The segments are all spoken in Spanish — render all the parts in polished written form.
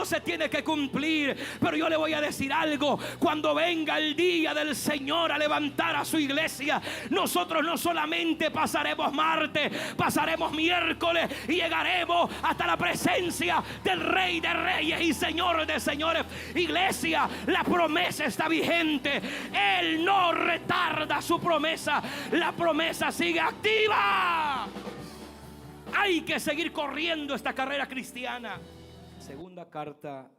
se tiene que cumplir. Pero yo le voy a decir algo: cuando venga el día del Señor a levantar a su iglesia, nosotros no solamente pasaremos martes, pasaremos miércoles y llegaremos hasta la presencia del Rey de Reyes y Señor de Señores. Iglesia, la promesa está vigente. Él no retarda su promesa. La promesa sigue activa. Hay que seguir corriendo esta carrera cristiana. Segunda carta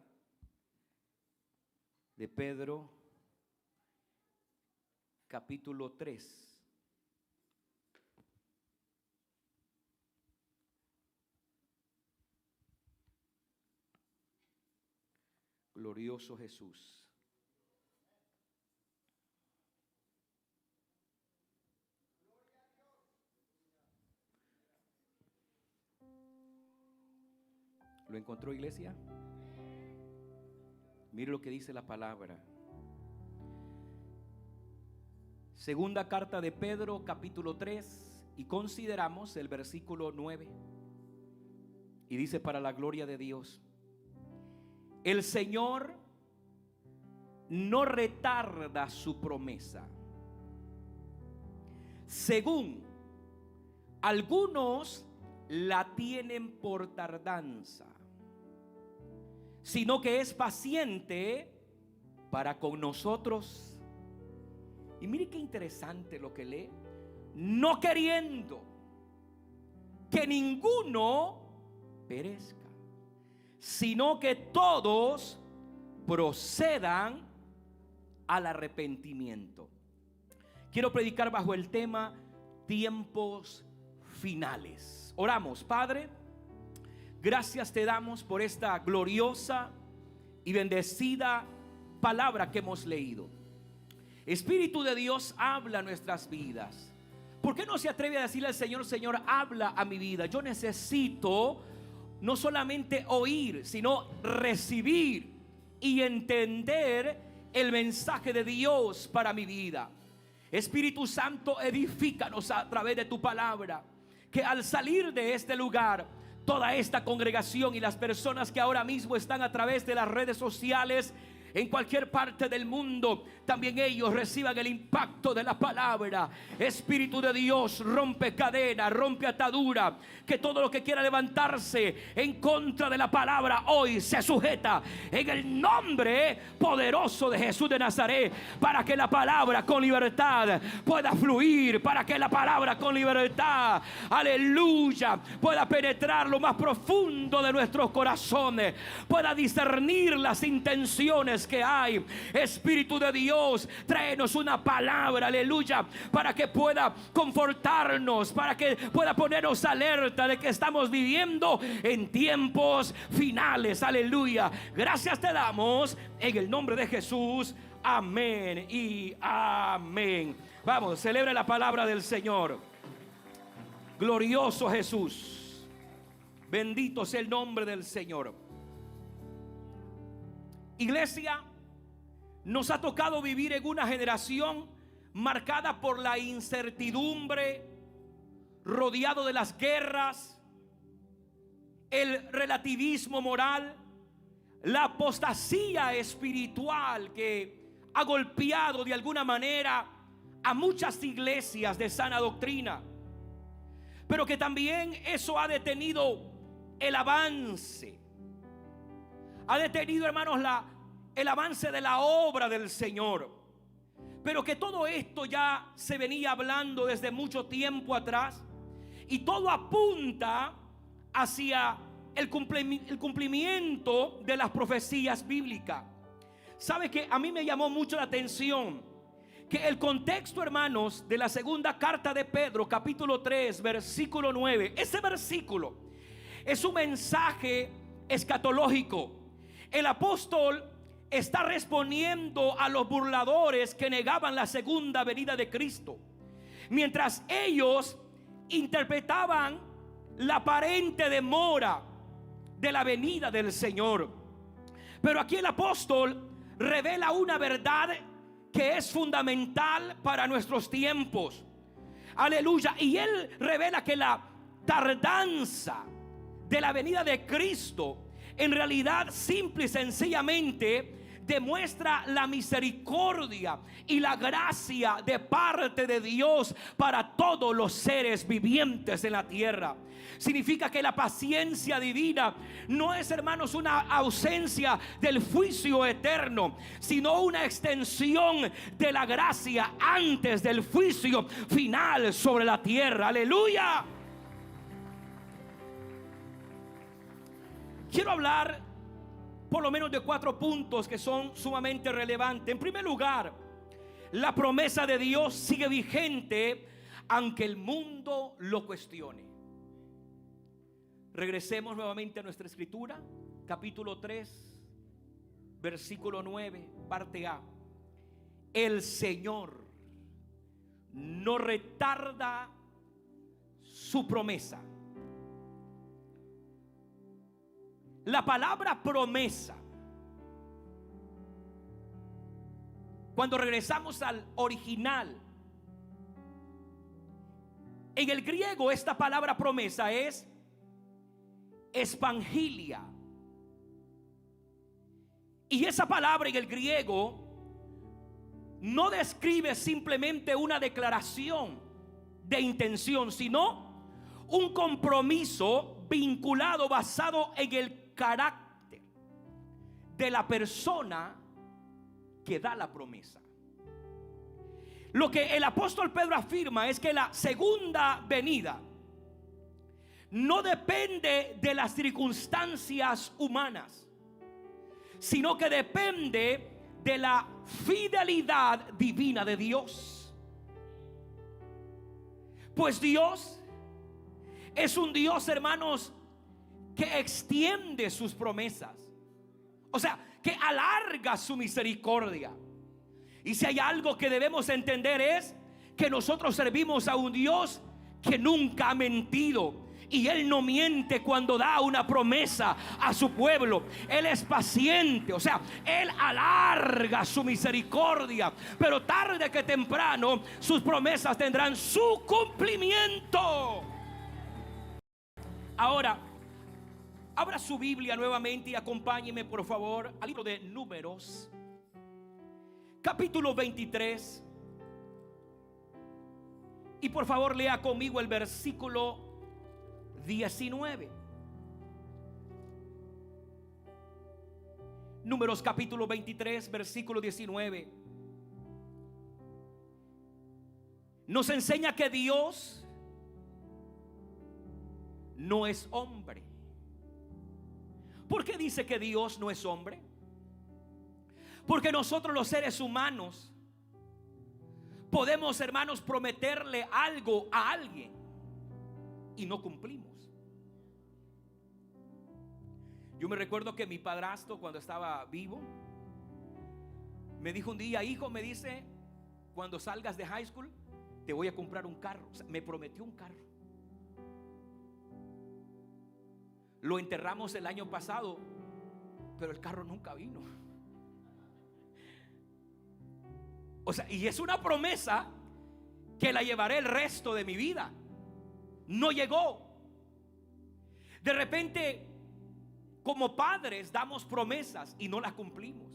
de Pedro, capítulo 3. Glorioso Jesús. ¿Lo encontró, iglesia? Mire lo que dice la palabra. Segunda carta de Pedro, capítulo 3, y consideramos el versículo 9. Y dice: para la gloria de Dios, el Señor no retarda su promesa, según algunos la tienen por tardanza, sino que es paciente para con nosotros. Y mire qué interesante lo que lee: no queriendo que ninguno perezca, sino que todos procedan al arrepentimiento. Quiero predicar bajo el tema tiempos finales. Oramos. Padre, gracias te damos por esta gloriosa y bendecida palabra que hemos leído. Espíritu de Dios, habla nuestras vidas. ¿Por qué no se atreve a decirle al Señor: Señor, habla a mi vida? Yo necesito no solamente oír, sino recibir y entender el mensaje de Dios para mi vida. Espíritu Santo, edifícanos a través de tu palabra. Que al salir de este lugar, toda esta congregación y las personas que ahora mismo están a través de las redes sociales en cualquier parte del mundo, también ellos reciban el impacto de la palabra. Espíritu de Dios, rompe cadena, rompe atadura. Que todo lo que quiera levantarse en contra de la palabra hoy se sujeta en el nombre poderoso de Jesús de Nazaret, para que la palabra con libertad pueda fluir, para que la palabra con libertad, aleluya, pueda penetrar lo más profundo de nuestros corazones, pueda discernir las intenciones que hay. Espíritu de Dios, tráenos una palabra, aleluya, para que pueda confortarnos, para que pueda ponernos alerta de que estamos viviendo en tiempos finales, aleluya. Gracias te damos en el nombre de Jesús, amén y amén. Vamos, celebre la palabra del Señor. Glorioso Jesús, bendito sea el nombre del Señor. Iglesia, nos ha tocado vivir en una generación marcada por la incertidumbre, rodeado de las guerras, el relativismo moral, la apostasía espiritual que ha golpeado de alguna manera a muchas iglesias de sana doctrina, pero que también eso ha detenido el avance. Ha detenido, hermanos, el avance de la obra del Señor. Pero que todo esto ya se venía hablando desde mucho tiempo atrás, y todo apunta hacia el cumplimiento de las profecías bíblicas. ¿Sabe que a mí me llamó mucho la atención que el contexto, hermanos, de la segunda carta de Pedro, capítulo 3, versículo 9, ese versículo es un mensaje escatológico? El apóstol está respondiendo a los burladores que negaban la segunda venida de Cristo, mientras ellos interpretaban la aparente demora de la venida del Señor. Pero aquí el apóstol revela una verdad que es fundamental para nuestros tiempos, aleluya. Y él revela que la tardanza de la venida de Cristo en realidad simple y sencillamente demuestra la misericordia y la gracia de parte de Dios para todos los seres vivientes en la tierra. Significa que la paciencia divina no es, hermanos, una ausencia del juicio eterno, sino una extensión de la gracia antes del juicio final sobre la tierra. Aleluya. Quiero hablar por lo menos de 4 puntos que son sumamente relevantes. En primer lugar, la promesa de Dios sigue vigente aunque el mundo lo cuestione. Regresemos nuevamente a nuestra escritura, capítulo 3, versículo 9, parte A. El Señor no retarda su promesa. La palabra promesa, cuando regresamos al original, en el griego esta palabra promesa es espangilia. Y esa palabra en el griego no describe simplemente una declaración de intención, sino un compromiso vinculado, basado en el carácter de la persona que da la promesa. Lo que el apóstol Pedro afirma es que la segunda venida no depende de las circunstancias humanas, sino que depende de la fidelidad divina de Dios. Pues Dios es un Dios, hermanos, que extiende sus promesas, o sea, que alarga su misericordia. Y si hay algo que debemos entender es que nosotros servimos a un Dios que nunca ha mentido. Y Él no miente cuando da una promesa a su pueblo. Él es paciente, o sea, Él alarga su misericordia, pero tarde que temprano sus promesas tendrán su cumplimiento. Ahora, abra su Biblia nuevamente y acompáñeme por favor al libro de Números, capítulo 23. Y por favor lea conmigo el versículo 19. Números capítulo 23, versículo 19. Nos enseña que Dios no es hombre. ¿Por qué dice que Dios no es hombre? Porque nosotros los seres humanos podemos, hermanos, prometerle algo a alguien y no cumplimos. Yo me recuerdo que mi padrastro, cuando estaba vivo, me dijo un día: hijo, me dice, cuando salgas de high school te voy a comprar un carro. O sea, me prometió un carro. Lo enterramos el año pasado, pero el carro nunca vino. O sea, y es una promesa que la llevaré el resto de mi vida. No llegó. De repente, como padres damos promesas y no las cumplimos.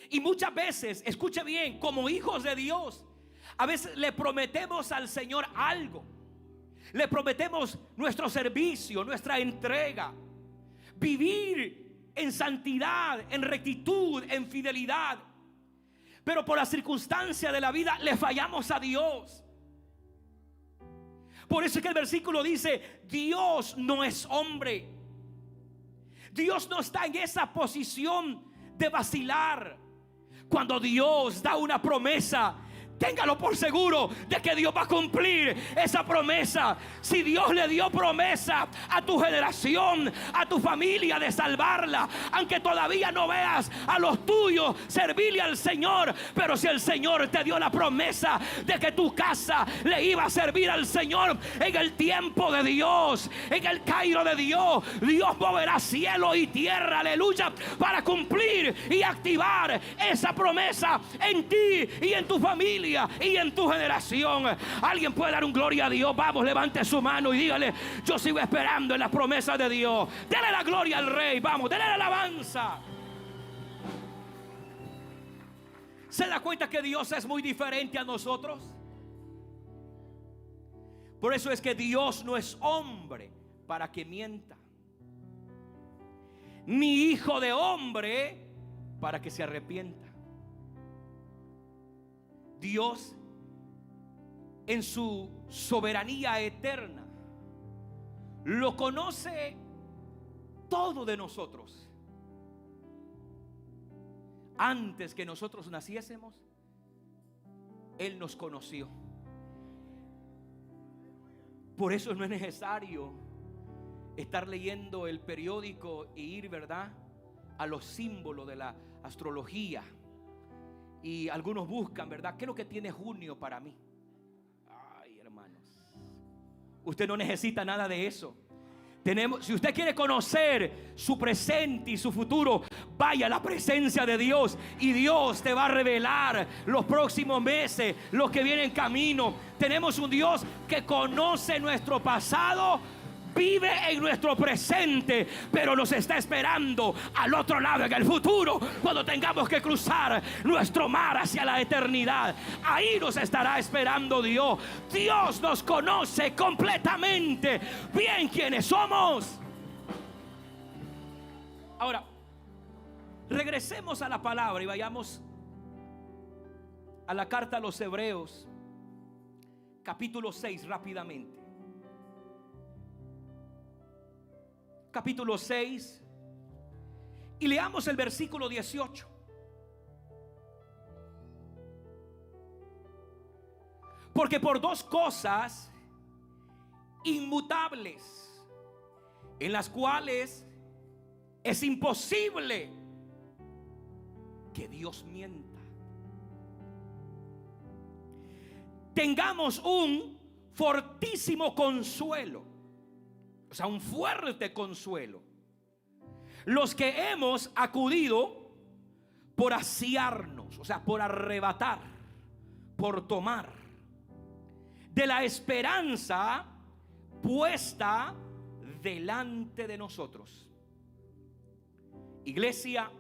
Y muchas veces, escuche bien, como hijos de Dios, a veces le prometemos al Señor algo. Le prometemos nuestro servicio, nuestra entrega, vivir en santidad, en rectitud, en fidelidad. Pero por la circunstancia de la vida le fallamos a Dios. Por eso es que el versículo dice: Dios no es hombre. Dios no está en esa posición de vacilar. Cuando Dios da una promesa, téngalo por seguro de que Dios va a cumplir esa promesa. Si Dios le dio promesa a tu generación, a tu familia, de salvarla, aunque todavía no veas a los tuyos servirle al Señor, pero si el Señor te dio la promesa de que tu casa le iba a servir al Señor, en el tiempo de Dios, en el cairo de Dios, Dios moverá cielo y tierra, aleluya, para cumplir y activar esa promesa en ti y en tu familia. familia y en tu generación. Alguien puede dar un gloria a Dios. Vamos, levante su mano y dígale: yo sigo esperando en la promesa de Dios. Dele la gloria al Rey. Vamos, dele la alabanza. ¿Se da cuenta que Dios es muy diferente a nosotros? Por eso es que Dios no es hombre para que mienta, ni hijo de hombre para que se arrepienta. Dios, en su soberanía eterna, lo conoce todo de nosotros. Antes que nosotros naciésemos, Él nos conoció. Por eso no es necesario estar leyendo el periódico e ir, ¿verdad?, a los símbolos de la astrología. Y algunos buscan, ¿verdad?, ¿qué es lo que tiene junio para mí? Ay, hermanos, usted no necesita nada de eso. Si usted quiere conocer su presente y su futuro, vaya a la presencia de Dios y Dios te va a revelar los próximos meses, los que vienen en camino. Tenemos un Dios que conoce nuestro pasado, vive en nuestro presente, pero nos está esperando al otro lado, en el futuro, cuando tengamos que cruzar nuestro mar hacia la eternidad. Ahí nos estará esperando Dios. Dios nos conoce completamente bien quiénes somos. Ahora, regresemos a la palabra y vayamos a la carta a los Hebreos, capítulo 6, rápidamente. Capítulo 6, y leamos el versículo 18. Porque por dos cosas inmutables, en las cuales es imposible que Dios mienta, tengamos un fortísimo consuelo. O sea, un fuerte consuelo, los que hemos acudido por asiarnos, o sea, por arrebatar, por tomar de la esperanza puesta delante de nosotros. Iglesia,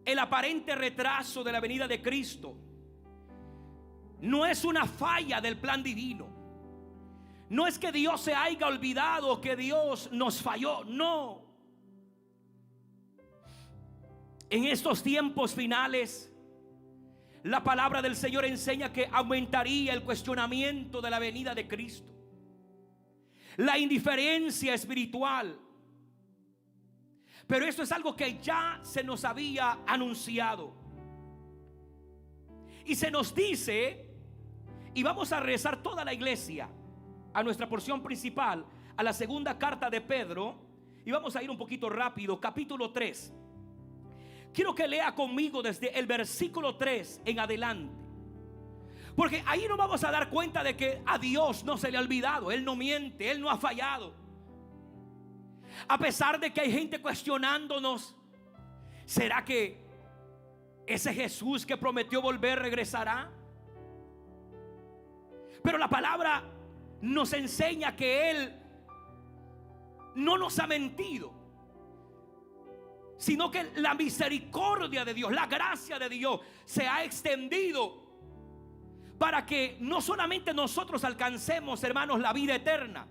el aparente retraso de la venida de Cristo no es una falla del plan divino. No es que Dios se haya olvidado, que Dios nos falló, no. En estos tiempos finales, la palabra del Señor enseña que aumentaría el cuestionamiento de la venida de Cristo, la indiferencia espiritual. Pero esto es algo que ya se nos había anunciado. Y se nos dice, y vamos a regresar toda la iglesia a nuestra porción principal, a la segunda carta de Pedro, y vamos a ir un poquito rápido, capítulo 3. Quiero que lea conmigo desde el versículo 3 en adelante, porque ahí nos vamos a dar cuenta de que a Dios no se le ha olvidado. Él no miente, Él no ha fallado. A pesar de que hay gente cuestionándonos, ¿será que ese Jesús que prometió volver regresará? Pero la palabra nos enseña que Él no nos ha mentido, sino que la misericordia de Dios, la gracia de Dios se ha extendido para que no solamente nosotros alcancemos, hermanos, la vida eterna,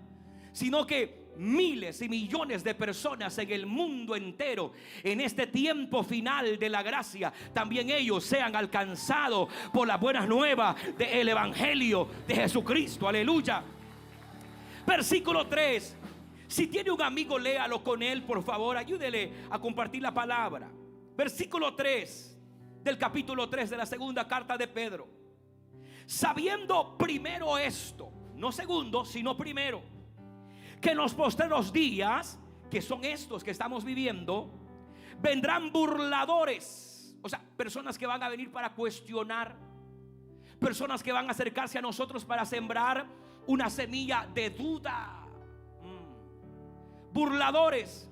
sino que miles y millones de personas en el mundo entero, en este tiempo final de la gracia, también ellos sean alcanzados por las buenas nuevas del evangelio de Jesucristo. Aleluya. Versículo 3. Si tiene un amigo, léalo con él, por favor. Ayúdele a compartir la palabra. Versículo 3 del capítulo 3 de la segunda carta de Pedro. Sabiendo primero esto, no segundo, sino primero, que en los postreros días, que son estos que estamos viviendo, vendrán burladores. O sea, personas que van a venir para cuestionar, personas que van a acercarse a nosotros para sembrar una semilla de duda. Burladores,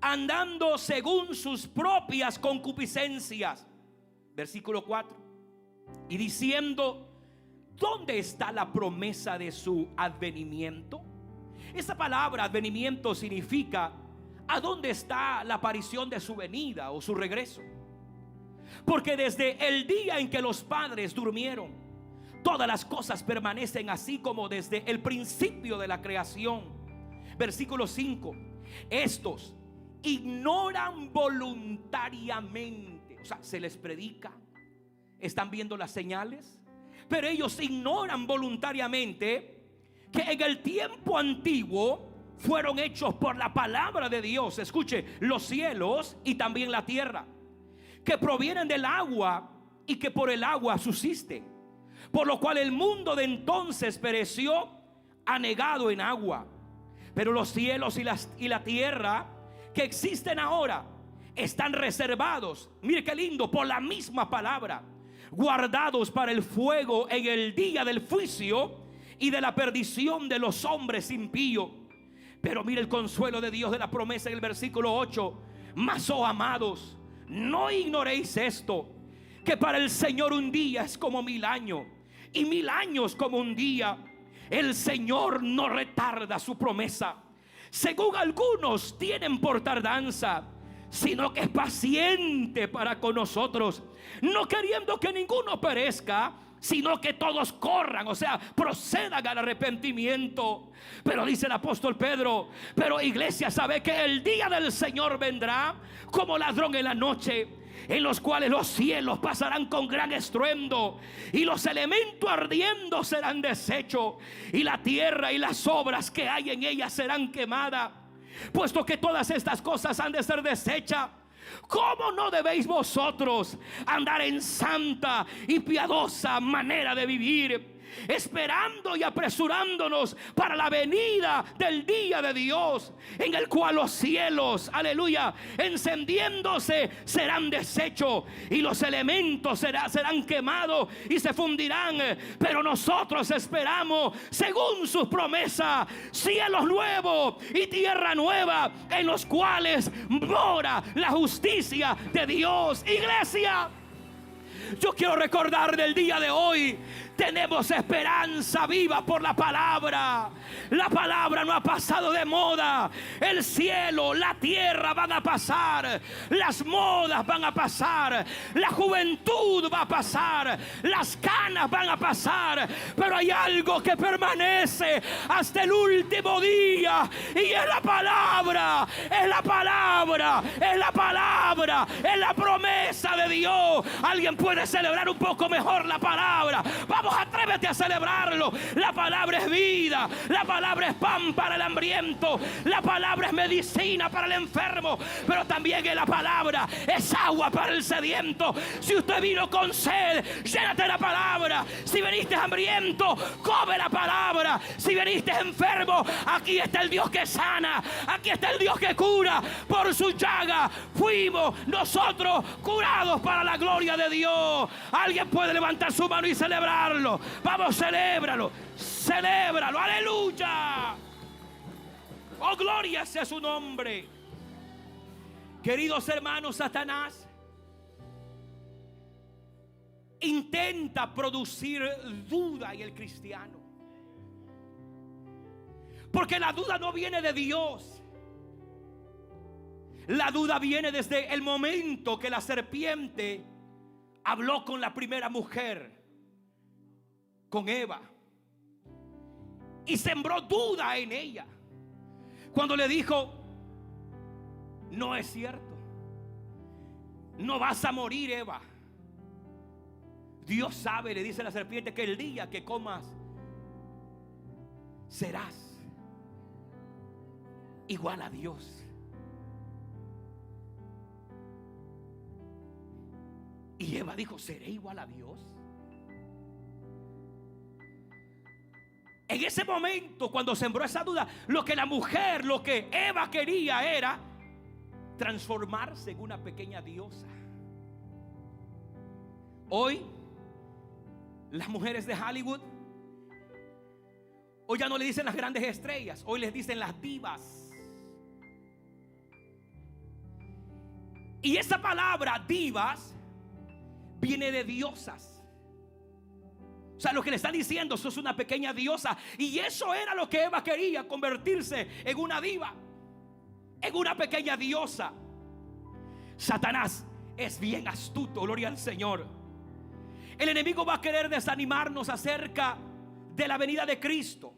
andando según sus propias concupiscencias. Versículo 4. y diciendo: ¿dónde está la promesa de su advenimiento? Esa palabra advenimiento significa: ¿a dónde está la aparición de su venida o su regreso? Porque desde el día en que los padres durmieron, todas las cosas permanecen así como desde el principio de la creación. Versículo 5: estos ignoran voluntariamente, o sea, se les predica, están viendo las señales, pero ellos ignoran voluntariamente que en el tiempo antiguo fueron hechos por la palabra de Dios. Escuche: los cielos y también la tierra, que provienen del agua y que por el agua subsisten, por lo cual el mundo de entonces pereció anegado en agua. Pero los cielos y la tierra que existen ahora están reservados, mire qué lindo, por la misma palabra, guardados para el fuego en el día del juicio y de la perdición de los hombres impíos. Pero mire el consuelo de Dios de la promesa en el versículo 8: mas, oh amados, no ignoréis esto, que para el Señor un día es como 1000 años, y 1000 años como un día. El Señor no retarda su promesa, según algunos tienen por tardanza, sino que es paciente para con nosotros, no queriendo que ninguno perezca, sino que todos corran, o sea, procedan al arrepentimiento. Pero dice el apóstol Pedro: pero iglesia, sabe que el día del Señor vendrá como ladrón en la noche, en los cuales los cielos pasarán con gran estruendo, y los elementos ardiendo serán deshechos, y la tierra y las obras que hay en ella serán quemadas. Puesto que todas estas cosas han de ser deshechas, ¿cómo no debéis vosotros andar en santa y piadosa manera de vivir, esperando y apresurándonos para la venida del día de Dios, en el cual los cielos, aleluya, encendiéndose serán deshechos, y los elementos serán quemados y se fundirán? Pero nosotros esperamos, según sus promesas, cielos nuevos y tierra nueva, en los cuales mora la justicia de Dios. Iglesia, yo quiero recordar del día de hoy: tenemos esperanza viva por la palabra. La palabra no ha pasado de moda. El cielo, la tierra van a pasar, las modas van a pasar, la juventud va a pasar, las canas van a pasar, pero hay algo que permanece hasta el último día, y es la palabra, es la palabra, es la palabra, es la promesa de Dios. Alguien puede celebrar un poco mejor la palabra. Vamos, atrévete a celebrarlo. La palabra es vida, la palabra es pan para el hambriento, la palabra es medicina para el enfermo, pero también la palabra es agua para el sediento. Si usted vino con sed, llénate de la palabra. Si veniste hambriento, come la palabra. Si veniste enfermo, aquí está el Dios que sana, aquí está el Dios que cura. Por su llaga fuimos nosotros curados para la gloria de Dios. Alguien puede levantar su mano y celebrarlo. Vamos, celébralo, celébralo, aleluya. Oh, gloria sea su nombre. Queridos hermanos, Satanás intenta producir duda en el cristiano, porque la duda no viene de Dios. La duda viene desde el momento que la serpiente habló con la primera mujer, con Eva, y sembró duda en ella cuando le dijo: no es cierto, no vas a morir, Eva. Dios sabe, le dice la serpiente, que el día que comas serás igual a Dios. Y Eva dijo: ¿seré igual a Dios? En ese momento, cuando sembró esa duda, lo que la mujer, lo que Eva quería era transformarse en una pequeña diosa. Hoy las mujeres de Hollywood, hoy ya no le dicen las grandes estrellas, hoy les dicen las divas. Y esa palabra divas viene de diosas. O sea, lo que le está diciendo, sos una pequeña diosa. Y eso era lo que Eva quería, convertirse en una diva, en una pequeña diosa. Satanás es bien astuto, gloria al Señor. El enemigo va a querer desanimarnos acerca de la venida de Cristo.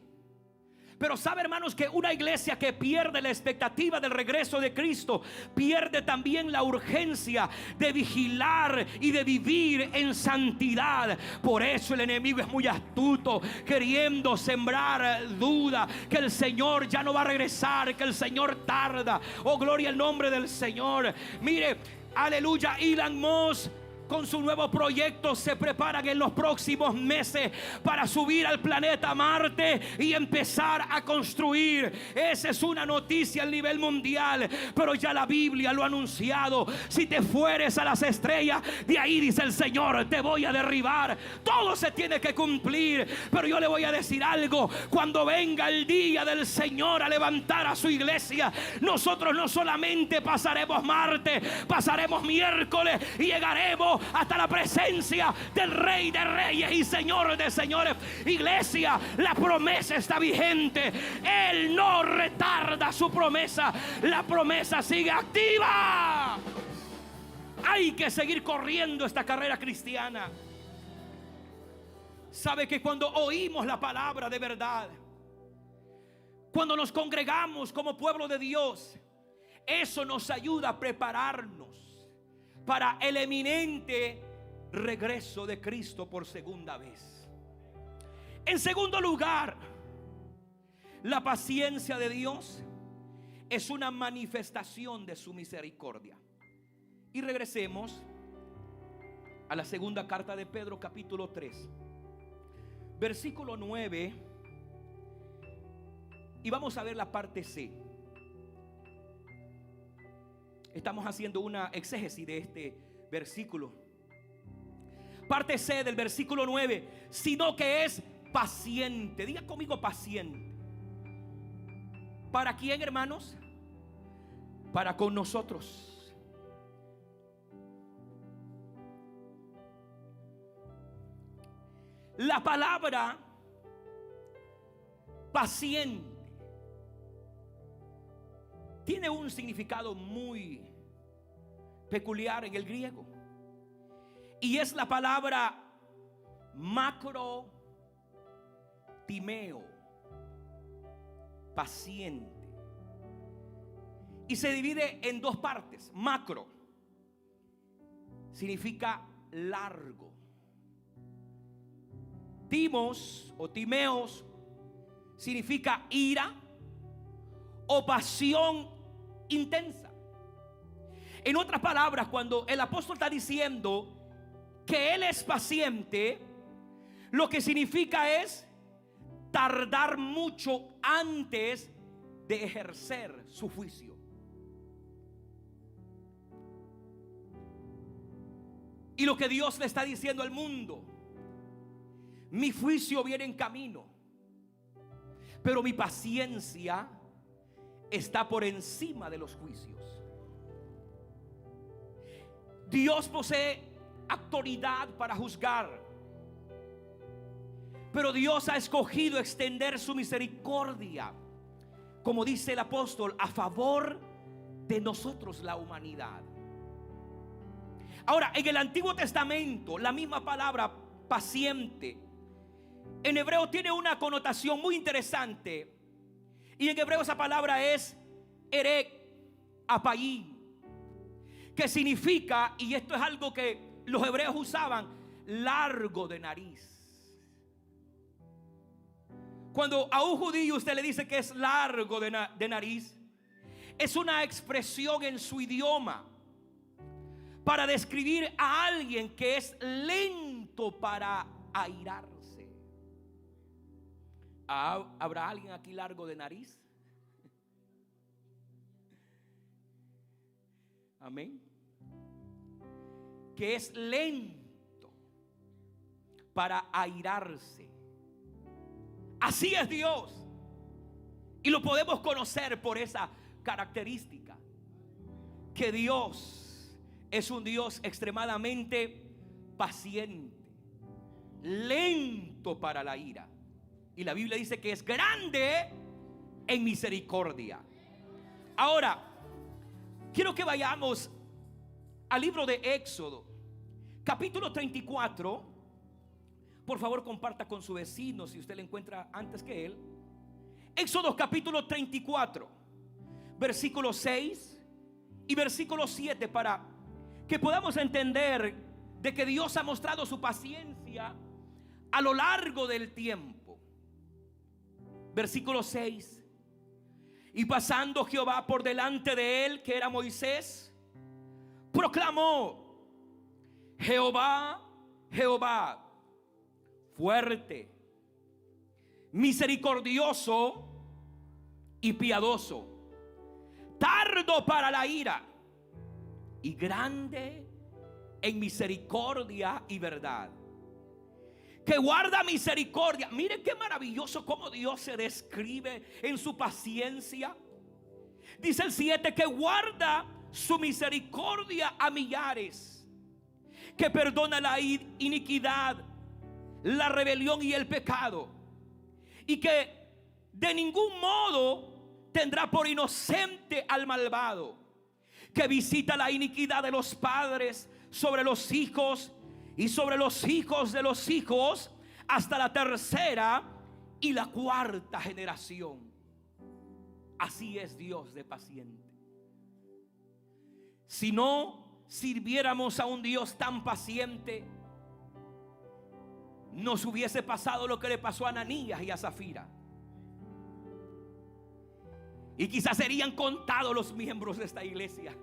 Pero sabe, hermanos, que una iglesia que pierde la expectativa del regreso de Cristo pierde también la urgencia de vigilar y de vivir en santidad. Por eso el enemigo es muy astuto, queriendo sembrar duda, que el Señor ya no va a regresar, que el Señor tarda. Oh, gloria al nombre del Señor. Mire, aleluya, Elon Musk con su nuevo proyecto se preparan en los próximos meses para subir al planeta Marte y empezar a construir. Esa es una noticia a nivel mundial, pero ya la Biblia lo ha anunciado. Si te fueres a las estrellas, de ahí dice el Señor, te voy a derribar. Todo se tiene que cumplir. Pero yo le voy a decir algo: cuando venga el día del Señor a levantar a su iglesia, nosotros no solamente pasaremos Marte, pasaremos miércoles y llegaremos hasta la presencia del Rey de Reyes y Señor de Señores. Iglesia, la promesa está vigente. Él no retarda su promesa. La promesa sigue activa. Hay que seguir corriendo esta carrera cristiana. Sabe que cuando oímos la palabra de verdad, cuando nos congregamos como pueblo de Dios, eso nos ayuda a prepararnos para el eminente regreso de Cristo por segunda vez. En segundo lugar, la paciencia de Dios es una manifestación de su misericordia. Y regresemos a la segunda carta de Pedro, capítulo 3, versículo 9, y vamos a ver la parte C. Estamos haciendo una exégesis de este versículo. Parte C del versículo 9: sino que es paciente. Diga conmigo, paciente. ¿Para quién, hermanos? Para con nosotros. La palabra paciente tiene un significado muy peculiar en el griego, y es la palabra macrotimeo, paciente, y se divide en dos partes. Macro significa largo. Timos o timeos significa ira o pasión intensa. En otras palabras, cuando el apóstol está diciendo que él es paciente, lo que significa es tardar mucho antes de ejercer su juicio. Y lo que Dios le está diciendo al mundo: mi juicio viene en camino, pero mi paciencia está por encima de los juicios. Dios posee autoridad para juzgar, pero Dios ha escogido extender su misericordia, como dice el apóstol, a favor de nosotros, la humanidad. Ahora, en el Antiguo Testamento, la misma palabra paciente en hebreo tiene una connotación muy interesante. Y en hebreo esa palabra es erek apayim, que significa, y esto es algo que los hebreos usaban, largo de nariz. Cuando a un judío usted le dice que es largo de nariz, es una expresión en su idioma para describir a alguien que es lento para airarse. ¿Habrá alguien aquí largo de nariz? Amén. Que es lento para airarse. Así es Dios. Y lo podemos conocer por esa característica, que Dios es un Dios extremadamente paciente. lento para la ira. Y la Biblia dice que es grande en misericordia. Ahora, quiero que vayamos al libro de Éxodo, capítulo 34. Por favor, comparta con su vecino si usted le encuentra antes que él. Éxodo capítulo 34, versículo 6 y versículo 7, para que podamos entender de que Dios ha mostrado su paciencia a lo largo del tiempo. Versículo 6. Y pasando Jehová por delante de él, que era Moisés, proclamó: Jehová, Jehová, fuerte, misericordioso y piadoso, tardo para la ira y grande en misericordia y verdad, que guarda misericordia. Miren qué maravilloso cómo Dios se describe en su paciencia. Dice el 7, que guarda su misericordia a millares, que perdona la iniquidad, la rebelión y el pecado, y que de ningún modo tendrá por inocente al malvado, que visita la iniquidad de los padres sobre los hijos y sobre los hijos de los hijos, hasta la tercera y la cuarta generación. Así es Dios de paciente. Si no sirviéramos a un Dios tan paciente, nos hubiese pasado lo que le pasó a Ananías y a Zafira, y quizás serían contados los miembros de esta iglesia.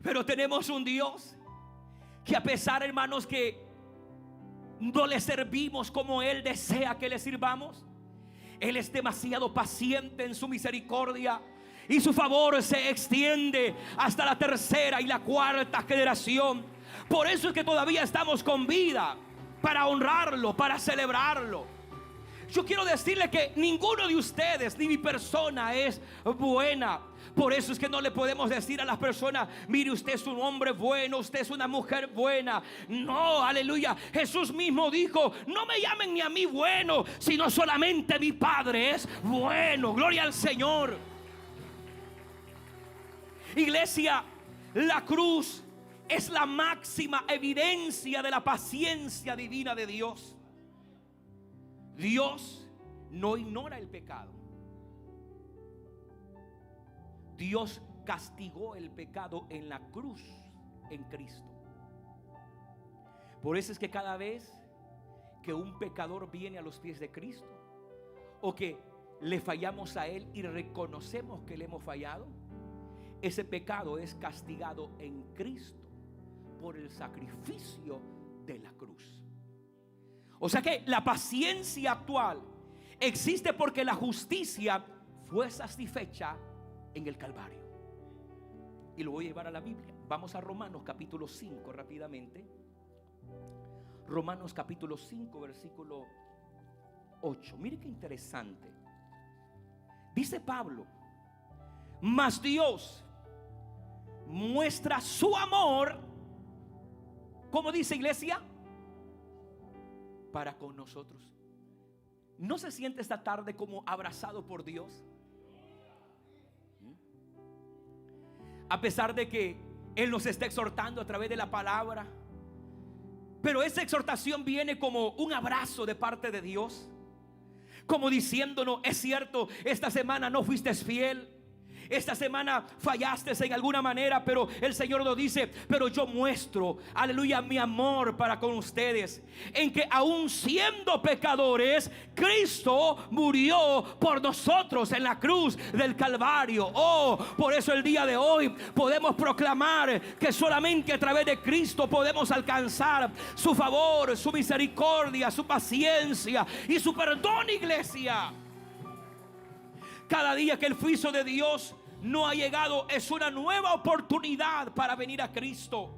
Pero tenemos un Dios que, a pesar, hermanos, que no le servimos como Él desea que le sirvamos, Él es demasiado paciente en su misericordia, y su favor se extiende hasta la tercera y la cuarta generación. Por eso es que todavía estamos con vida, para honrarlo, para celebrarlo. Yo quiero decirle que ninguno de ustedes ni mi persona es buena. Por eso es que no le podemos decir a las personas: mire, usted es un hombre bueno, usted es una mujer buena. No, aleluya. Jesús mismo dijo: no me llamen ni a mí bueno, sino solamente mi Padre es bueno. Gloria al Señor. Iglesia, la cruz es la máxima evidencia de la paciencia divina de Dios. Dios no ignora el pecado. Dios castigó el pecado en la cruz, en Cristo. Por eso es que cada vez que un pecador viene a los pies de Cristo, o que le fallamos a Él y reconocemos que le hemos fallado, ese pecado es castigado en Cristo por el sacrificio de la cruz. O sea que la paciencia actual existe porque la justicia fue satisfecha en el Calvario. Y lo voy a llevar a la Biblia. Vamos a Romanos capítulo 5 rápidamente. Romanos capítulo 5 versículo 8. Mire qué interesante. Dice Pablo: mas Dios muestra su amor, ¿cómo dice, iglesia? Para con nosotros. ¿No se siente esta tarde como abrazado por Dios? A pesar de que Él nos está exhortando a través de la palabra, pero esa exhortación viene como un abrazo de parte de Dios, como diciéndonos: es cierto, esta semana no fuiste fiel, esta semana fallaste en alguna manera, pero el Señor nos dice: pero yo muestro, aleluya, mi amor para con ustedes, en que aún siendo pecadores, Cristo murió por nosotros en la cruz del Calvario. Oh, por eso el día de hoy podemos proclamar que solamente a través de Cristo podemos alcanzar su favor, su misericordia, su paciencia y su perdón, iglesia. Cada día que el juicio de Dios no ha llegado, es una nueva oportunidad para venir a Cristo.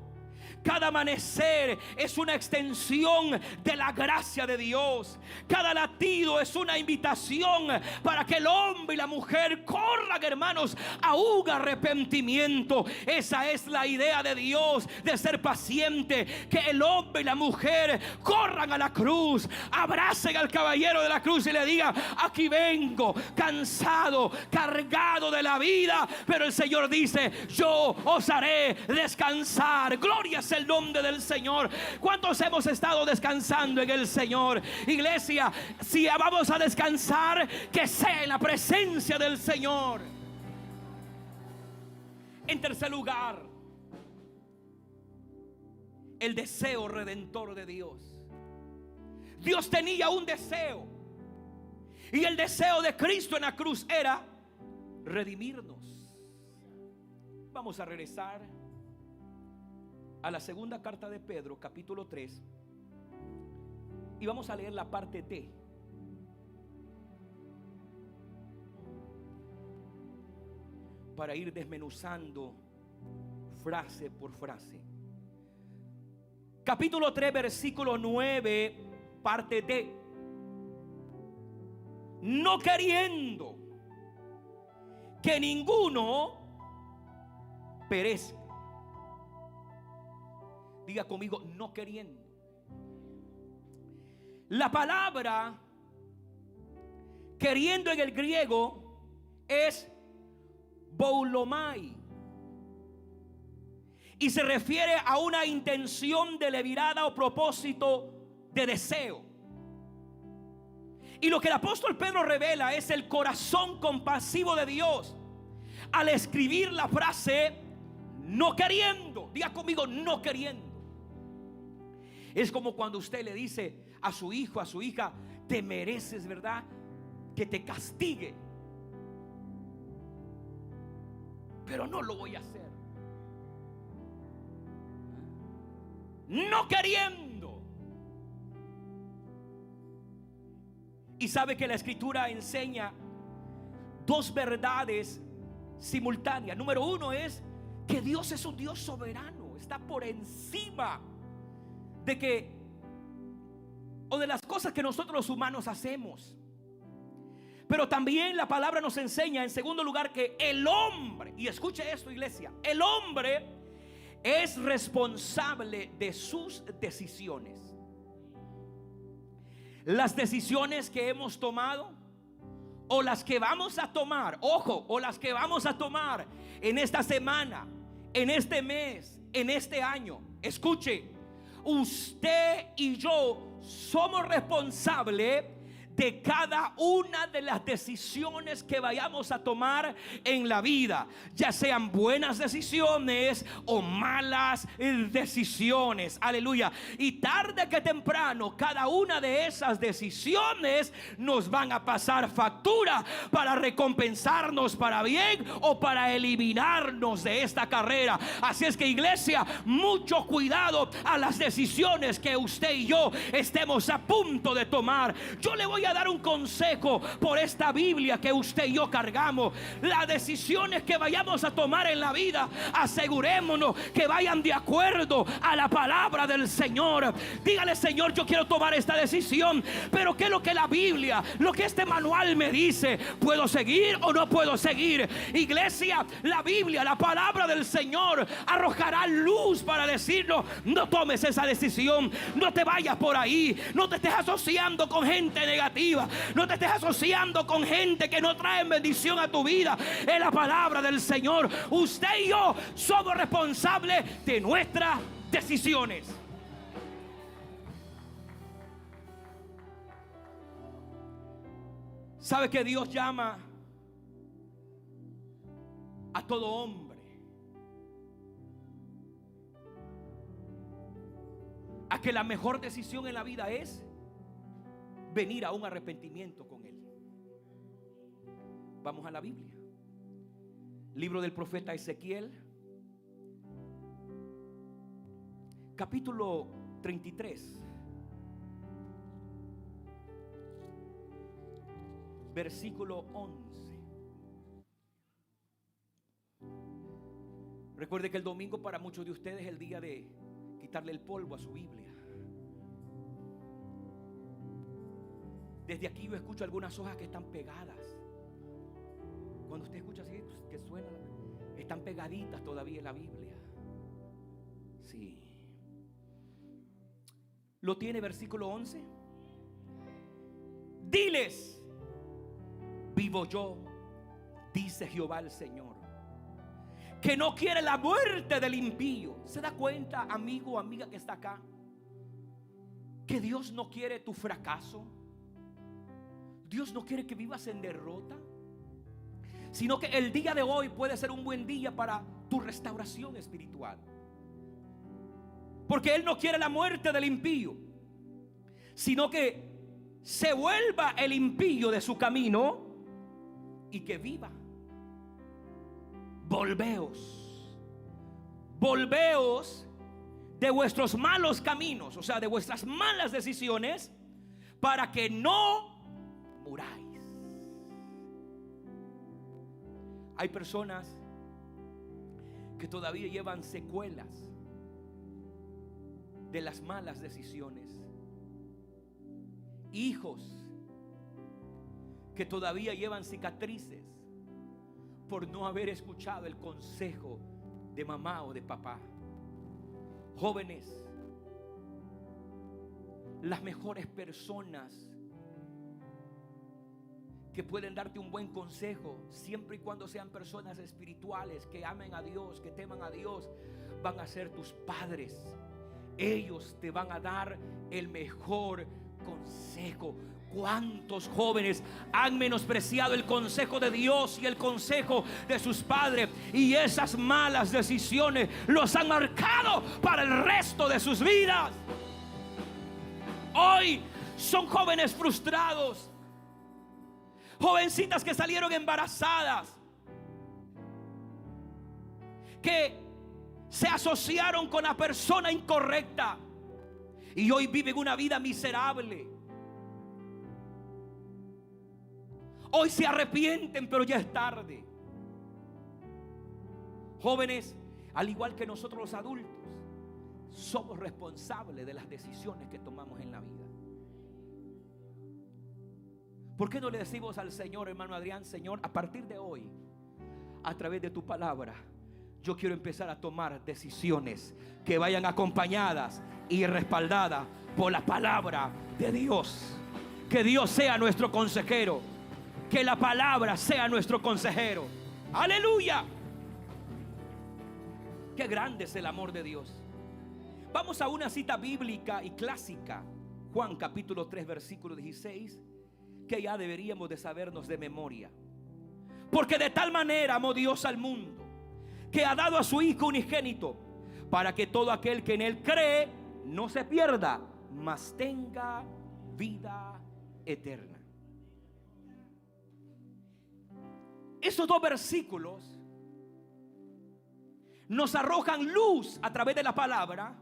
Cada amanecer es una extensión de la gracia de Dios. Cada latido es una invitación para que el hombre y la mujer corran, hermanos, a un arrepentimiento. Esa es la idea de Dios, de ser paciente. Que el hombre y la mujer corran a la cruz, abracen al caballero de la cruz y le digan: aquí vengo, cansado, cargado de la vida, pero el Señor dice: yo os haré descansar. Gloria es el nombre del Señor. ¿Cuántos hemos estado descansando en el Señor? Iglesia, si vamos a descansar, que sea en la presencia del Señor. En tercer lugar, el deseo redentor de Dios. Dios tenía un deseo, y el deseo de Cristo en la cruz era redimirnos. Vamos a regresar a la segunda carta de Pedro, capítulo 3, y vamos a leer la parte D. Para ir desmenuzando frase por frase. Capítulo 3, versículo 9, parte D. No queriendo que ninguno perezca. Diga conmigo: no queriendo. La palabra queriendo en el griego es boulomai, y se refiere a una intención deliberada o propósito de deseo. Y lo que el apóstol Pedro revela es el corazón compasivo de Dios al escribir la frase no queriendo. Diga conmigo: no queriendo. Es como cuando usted le dice a su hijo, a su hija: te mereces, ¿verdad?, que te castigue, pero no lo voy a hacer. No queriendo. Y sabe que la Escritura enseña dos verdades simultáneas. Número uno es que Dios es un Dios soberano, está por encima de que o de las cosas que nosotros los humanos hacemos. Pero también la palabra nos enseña, en segundo lugar, que el hombre, y escuche esto, iglesia, el hombre es responsable de sus decisiones. Las decisiones que hemos tomado o las que vamos a tomar, ojo, o las que vamos a tomar en esta semana, en este mes, en este año. Escuche, usted y yo somos responsables de cada una de las decisiones que vayamos a tomar en la vida, ya sean buenas decisiones o malas decisiones. Aleluya. Y tarde que temprano, cada una de esas decisiones nos van a pasar factura para recompensarnos para bien o para eliminarnos de esta carrera. Así es que, iglesia, mucho cuidado a las decisiones que usted y yo estemos a punto de tomar. Yo le voy a dar un consejo por esta Biblia que usted y yo cargamos. Las decisiones que vayamos a tomar en la vida, asegurémonos que vayan de acuerdo a la palabra del Señor. Dígale: Señor, yo quiero tomar esta decisión, pero ¿qué es lo que la Biblia, lo que este manual me dice? ¿Puedo seguir o no puedo seguir? Iglesia, la Biblia, la palabra del Señor arrojará luz para decirnos: no tomes esa decisión, no te vayas por ahí, no te estés asociando con gente negativa, no te estés asociando con gente que no trae bendición a tu vida. Es la palabra del Señor. Usted y yo somos responsables de nuestras decisiones. ¿Sabe que Dios llama a todo hombre a que la mejor decisión en la vida es venir a un arrepentimiento con Él? Vamos a la Biblia. Libro del profeta Ezequiel, capítulo 33, versículo 11. Recuerde que el domingo para muchos de ustedes es el día de quitarle el polvo a su Biblia. Desde aquí yo escucho algunas hojas que están pegadas. Cuando usted escucha así, pues, que suena, están pegaditas todavía en la Biblia. Sí. ¿Lo tiene versículo 11? Diles: vivo yo, dice Jehová el Señor, que no quiere la muerte del impío. ¿Se da cuenta, amigo o amiga que está acá, que Dios no quiere tu fracaso? Dios no quiere que vivas en derrota, sino que el día de hoy puede ser un buen día para tu restauración espiritual. Porque Él no quiere la muerte del impío, sino que se vuelva el impío de su camino y que viva. Volveos de vuestros malos caminos, o sea, de vuestras malas decisiones, para que no muráis. Hay personas que todavía llevan secuelas de las malas decisiones. Hijos que todavía llevan cicatrices por no haber escuchado el consejo de mamá o de papá. Jóvenes, las mejores personas que pueden darte un buen consejo, siempre y cuando sean personas espirituales, que amen a Dios, que teman a Dios, van a ser tus padres. Ellos te van a dar el mejor consejo. ¿Cuántos jóvenes han menospreciado el consejo de Dios y el consejo de sus padres? Y esas malas decisiones los han marcado para el resto de sus vidas. Hoy son jóvenes frustrados, jovencitas que salieron embarazadas, que se asociaron con la persona incorrecta y hoy viven una vida miserable. Hoy se arrepienten, pero ya es tarde. Jóvenes, al igual que nosotros los adultos, somos responsables de las decisiones que tomamos en la vida. ¿Por qué no le decimos al Señor, hermano Adrián: Señor, a partir de hoy, a través de tu palabra, yo quiero empezar a tomar decisiones que vayan acompañadas y respaldadas por la palabra de Dios? Que Dios sea nuestro consejero, que la palabra sea nuestro consejero. ¡Aleluya! Qué grande es el amor de Dios. Vamos a una cita bíblica y clásica, Juan capítulo 3 versículo 16, que ya deberíamos de sabernos de memoria. Porque de tal manera amó Dios al mundo, que ha dado a su Hijo unigénito, para que todo aquel que en Él cree no se pierda, mas tenga vida eterna. Esos dos versículos nos arrojan luz a través de la palabra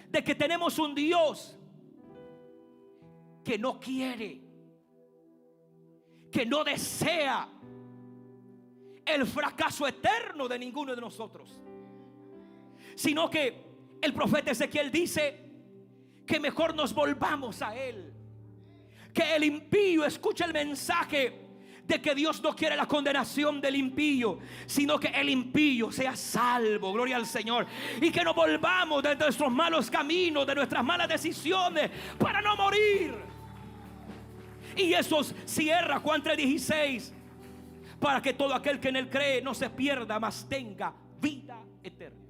de que tenemos un Dios que no quiere, que no desea el fracaso eterno de ninguno de nosotros, sino que el profeta Ezequiel dice que mejor nos volvamos a Él, que el impío escuche el mensaje de que Dios no quiere la condenación del impío, sino que el impío sea salvo. Gloria al Señor. Y que nos volvamos de nuestros malos caminos, de nuestras malas decisiones, para no morir. Y eso cierra Juan 3:16, para que todo aquel que en Él cree no se pierda, mas tenga vida eterna.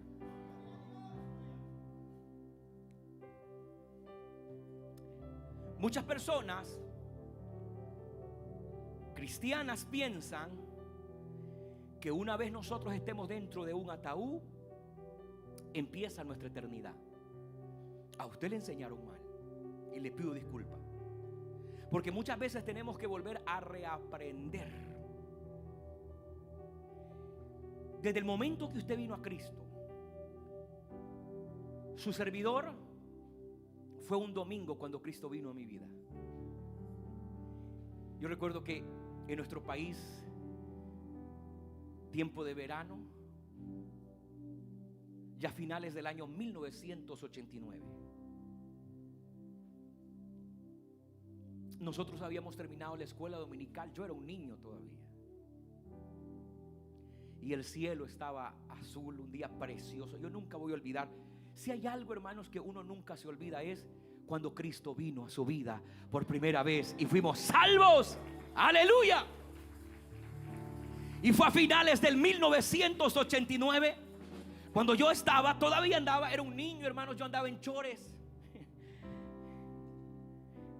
Muchas personas cristianas piensan que una vez nosotros estemos dentro de un ataúd, empieza nuestra eternidad. A usted le enseñaron mal y le pido disculpas, porque muchas veces tenemos que volver a reaprender. Desde el momento que usted vino a Cristo, su servidor fue un domingo cuando Cristo vino a mi vida. Yo recuerdo que en nuestro país, tiempo de verano, ya a finales del año 1989. Nosotros habíamos terminado la escuela dominical. Yo era un niño todavía. Y el cielo estaba azul, un día precioso. Yo nunca voy a olvidar. Si hay algo, hermanos, que uno nunca se olvida, es cuando Cristo vino a su vida por primera vez y fuimos salvos. Aleluya. Y fue a finales del 1989 cuando yo todavía andaba, era un niño, hermanos, yo andaba en chores.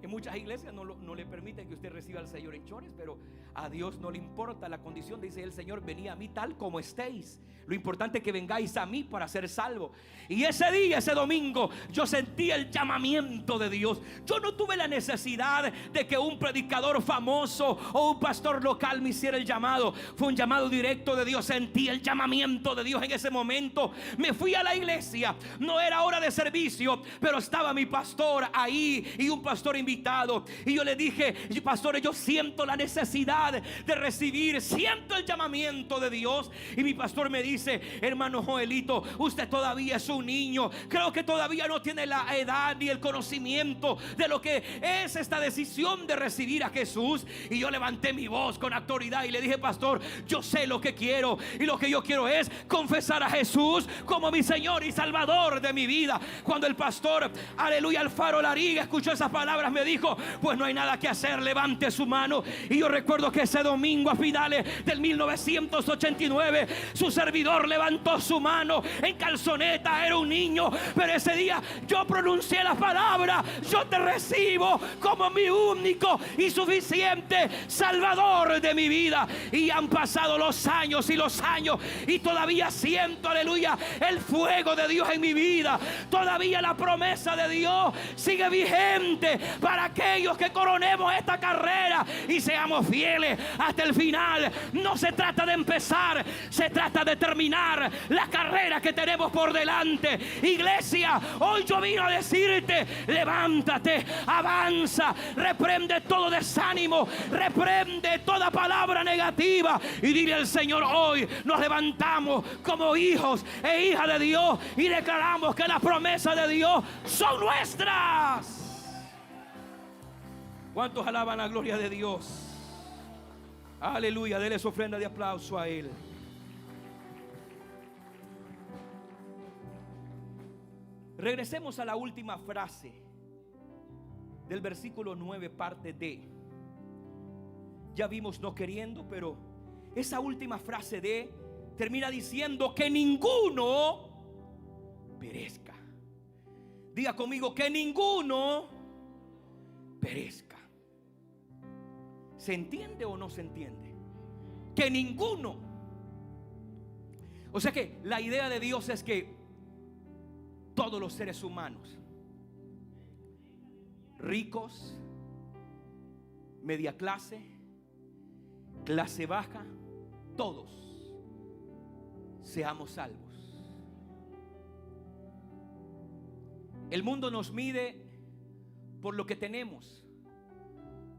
En muchas iglesias no le permiten que usted reciba al Señor en chores, pero a Dios no le importa la condición. Dice el Señor: venid a mí tal como estéis. Lo importante es que vengáis a mí para ser salvo. Y ese día, ese domingo, yo sentí el llamamiento de Dios. Yo no tuve la necesidad de que un predicador famoso o un pastor local me hiciera el llamado. Fue un llamado directo de Dios. Sentí el llamamiento de Dios en ese momento. Me fui a la iglesia. No era hora de servicio, pero estaba mi pastor ahí y un pastor invitado. Y yo le dije: pastores, yo siento la necesidad de recibir, siento el llamamiento de Dios. Y mi pastor me dice: hermano Joelito, usted todavía es un niño. Creo que todavía no tiene la edad ni el conocimiento de lo que es esta decisión de recibir a Jesús. Y yo levanté mi voz con autoridad y le dije: pastor, yo sé lo que quiero, y lo que yo quiero es confesar a Jesús como mi Señor y Salvador de mi vida. Cuando el pastor, aleluya, Alfaro Lariga, escuchó esas palabras, me dijo: pues no hay nada que hacer, levante su mano. Y yo recuerdo que ese domingo, a finales del 1989, su servidor levantó su mano en calzoneta. Era un niño, pero ese día yo pronuncié la palabra: yo te recibo como mi único y suficiente Salvador de mi vida. Y han pasado los años y los años, y todavía siento, aleluya, el fuego de Dios en mi vida. Todavía la promesa de Dios sigue vigente para aquellos que coronemos esta carrera y seamos fieles hasta el final. No se trata de empezar, se trata de terminar la carrera que tenemos por delante. Iglesia, hoy yo vino a decirte: levántate, avanza, reprende todo desánimo, reprende toda palabra negativa y dile al Señor: hoy nos levantamos como hijos e hijas de Dios y declaramos que las promesas de Dios son nuestras. ¿Cuántos alaban la gloria de Dios? Aleluya, dele su ofrenda de aplauso a Él. Regresemos a la última frase del versículo 9, parte D. Ya vimos no queriendo, pero esa última frase D termina diciendo: que ninguno perezca. Diga conmigo: que ninguno perezca. ¿Se entiende o no se entiende? Que ninguno. O sea que la idea de Dios es que todos los seres humanos, ricos, media clase, clase baja, todos seamos salvos. El mundo nos mide por lo que tenemos,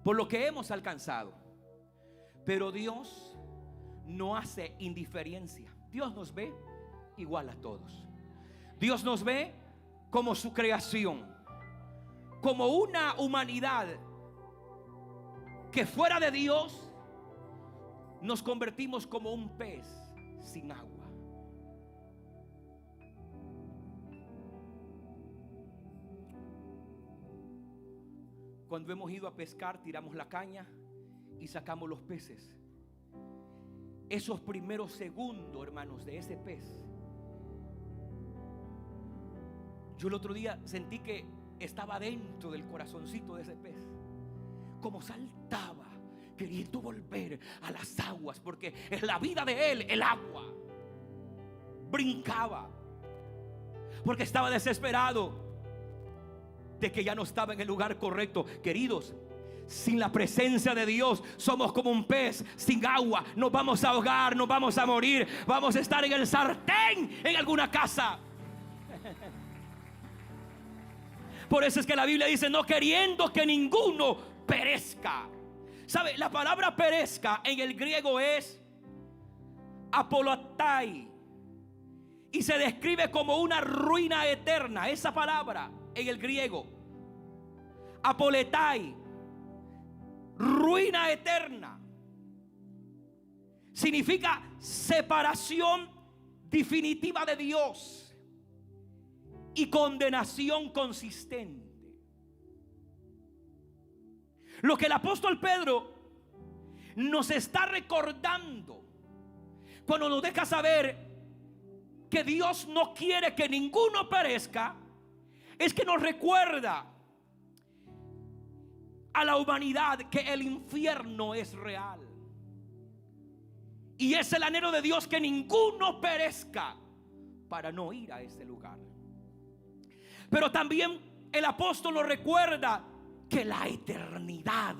por lo que hemos alcanzado, pero Dios no hace indiferencia. Dios nos ve igual a todos. Dios nos ve como su creación, como una humanidad que fuera de Dios nos convertimos como un pez sin agua. Cuando hemos ido a pescar, tiramos la caña y sacamos los peces. Esos primeros segundos, hermanos, de ese pez, yo el otro día sentí que estaba dentro del corazoncito de ese pez, como saltaba, queriendo volver a las aguas, porque es la vida de él, el agua. Brincaba, porque estaba desesperado de que ya no estaba en el lugar correcto. Queridos, sin la presencia de Dios somos como un pez sin agua. Nos vamos a ahogar, nos vamos a morir, vamos a estar en el sartén en alguna casa. Por eso es que la Biblia dice: no queriendo que ninguno perezca. ¿Sabe? La palabra perezca en el griego es apolotai, y se describe como una ruina eterna. Esa palabra en el griego, apoletai, ruina eterna, significa separación definitiva de Dios y condenación consistente. Lo que el apóstol Pedro nos está recordando cuando nos deja saber que Dios no quiere que ninguno perezca, es que nos recuerda a la humanidad que el infierno es real. Y es el anhelo de Dios que ninguno perezca para no ir a ese lugar. Pero también el apóstol nos recuerda que la eternidad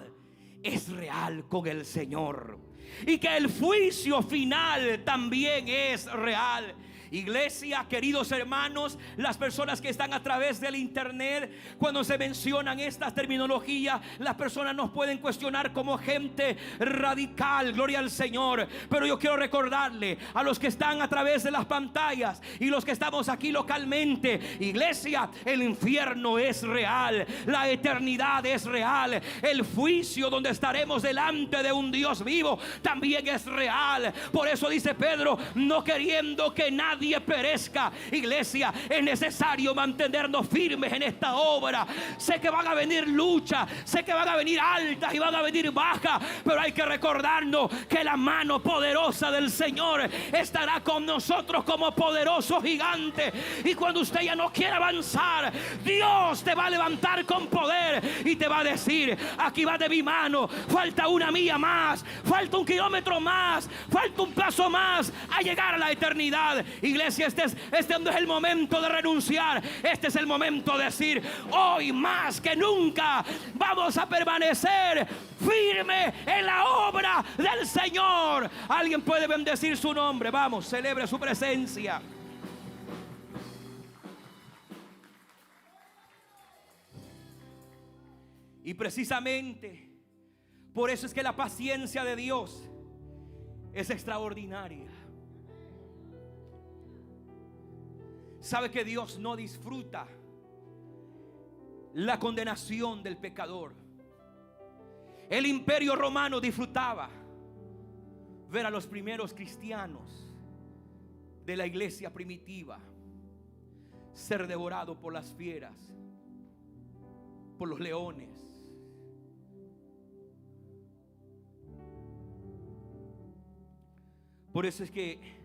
es real con el Señor y que el juicio final también es real. Iglesia, queridos hermanos, las personas que están a través del internet, cuando se mencionan estas terminologías, las personas nos pueden cuestionar como gente radical, gloria al Señor. Pero yo quiero recordarle a los que están a través de las pantallas y los que estamos aquí localmente, iglesia, el infierno es real, la eternidad es real, el juicio donde estaremos delante de un Dios vivo también es real. Por eso dice Pedro, no queriendo que nadie perezca. Iglesia, es necesario mantenernos firmes en esta obra. Sé que van a venir luchas, sé que van a venir altas y van a venir bajas, pero hay que recordarnos que la mano poderosa del Señor estará con nosotros como poderoso gigante. Y cuando usted ya no quiera avanzar, Dios te va a levantar con poder y te va a decir, aquí va de mi mano, falta una milla más, falta un kilómetro más, falta un paso más a llegar a la eternidad. Iglesia, este no es el momento de renunciar. Este es el momento de decir, hoy más que nunca vamos a permanecer firme en la obra del Señor. Alguien puede bendecir su nombre. Vamos, celebre su presencia. Y precisamente por eso es que la paciencia de Dios es extraordinaria. Sabe que Dios no disfruta la condenación del pecador. El imperio romano disfrutaba ver a los primeros cristianos de la iglesia primitiva ser devorados por las fieras, por los leones. Por eso es que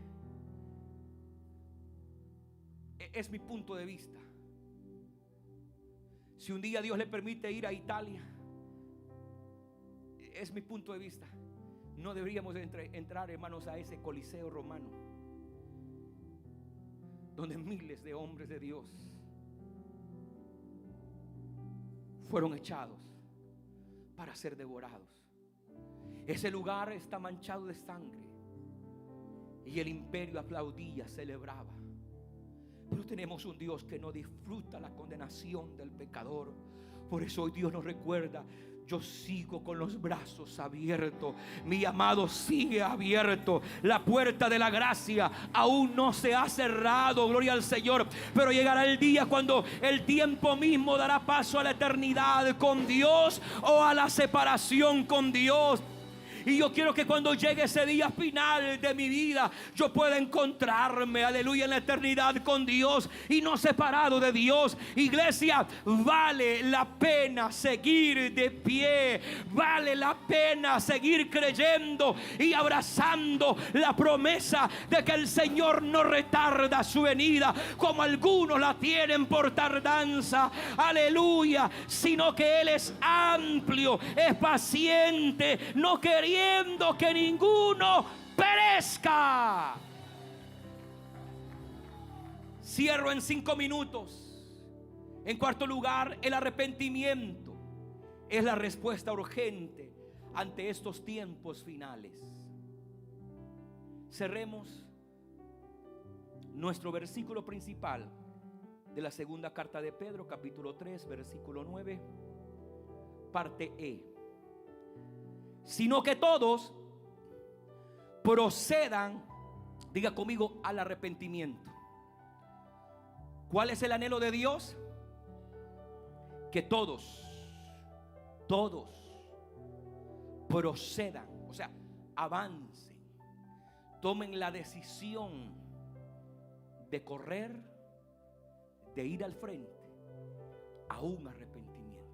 es mi punto de vista. Si un día Dios le permite ir a Italia, es mi punto de vista, no deberíamos entrar, hermanos, a ese coliseo romano donde miles de hombres de Dios fueron echados para ser devorados. Ese lugar está manchado de sangre y el imperio aplaudía, celebraba. Pero tenemos un Dios que no disfruta la condenación del pecador. Por eso hoy Dios nos recuerda, yo sigo con los brazos abiertos. Mi amado sigue abierto. La puerta de la gracia aún no se ha cerrado, gloria al Señor. Pero llegará el día cuando el tiempo mismo dará paso a la eternidad con Dios o a la separación con Dios. Y yo quiero que cuando llegue ese día final de mi vida, yo pueda encontrarme, aleluya, en la eternidad con Dios y no separado de Dios. Iglesia, vale la pena seguir de pie, vale la pena seguir creyendo y abrazando la promesa de que el Señor no retarda su venida como algunos la tienen por tardanza, aleluya, sino que Él es amplio, es paciente, no queriendo que ninguno perezca. Cierro en 5 minutos. En cuarto lugar, el arrepentimiento es la respuesta urgente ante estos tiempos finales. Cerremos nuestro versículo principal de la segunda carta de Pedro, capítulo 3, versículo 9, parte E. Sino que todos procedan, diga conmigo, al arrepentimiento. ¿Cuál es el anhelo de Dios? Que todos procedan, o sea, avancen, tomen la decisión de correr, de ir al frente a un arrepentimiento.